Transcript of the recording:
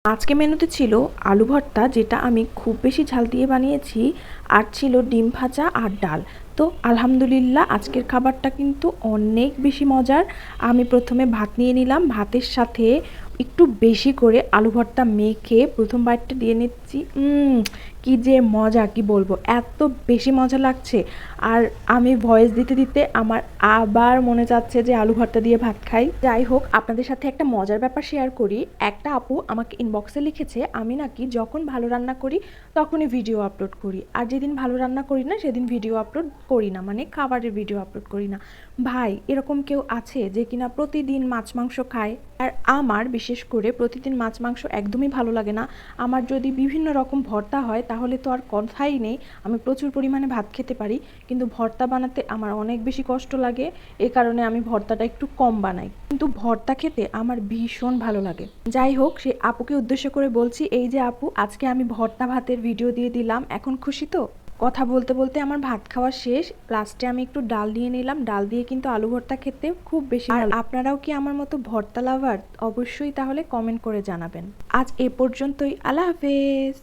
আজকে মেনুতে ছিল আলু ভর্তা, যেটা আমি খুব বেশি ঝাল দিয়ে বানিয়েছি, আর ছিল ডিম ভাজা আর ডাল। তো আলহামদুলিল্লাহ আজকের খাবারটা কিন্তু অনেক বেশি মজার। আমি প্রথমে ভাত নিয়ে নিলাম, ভাতের সাথে একটু বেশি করে আলু ভর্তা মেখে প্রথম বাইটটা দিয়ে নিচ্ছি। কি যে মজা, কি বলবো, এত বেশি মজা লাগছে। আর আমি ভয়েস দিতে দিতে আমার আবার মনে যাচ্ছে যে আলু ভর্তা দিয়ে ভাত খাই। যাই হোক, আপনাদের সাথে একটা মজার ব্যাপার শেয়ার করি। একটা আপু আমাকে ইনবক্সে লিখেছে আমি নাকি যখন ভালো রান্না করি তখনই ভিডিও আপলোড করি, আর যেদিন ভালো রান্না করি না সেদিন ভিডিও আপলোড করি না, মানে খাবারের ভিডিও আপলোড করি না। ভাই, এরকম কেউ আছে যে কিনা প্রতিদিন মাছ মাংস খায়? আর আমার বিশেষ করে প্রতিদিন মাছ মাংস একদমই ভালো লাগে না। আমার যদি বিভিন্ন রকম ভর্তা হয় তাহলে তো আর কথাই নেই, আমি প্রচুর পরিমাণে ভাত খেতে পারি। কিন্তু ভর্তা বানাতে আমার অনেক বেশি কষ্ট লাগে, এ কারণে আমি ভর্তাটা একটু কম বানাই। কিন্তু ভর্তা খেতে আমার ভীষণ ভালো লাগে। যাই হোক, সে আপুকে উদ্দেশ্য করে বলছি, এই যে আপু, আজকে আমি ভর্তা ভাতের ভিডিও দিয়ে দিলাম, এখন খুশি তো? কথা বলতে বলতে আমার ভাত খাওয়া শেষ, লাস্টে আমি একটু ডাল নিয়ে নিলাম। ডাল দিয়ে কিন্তু আলু ভর্তা খেতে খুব বেশি ভালো। আপনারাও কি আমার মতো ভর্তা লাভার? অবশ্যই তাহলে কমেন্ট করে জানাবেন। আজ এ পর্যন্তই, আল্লাহ হাফেজ।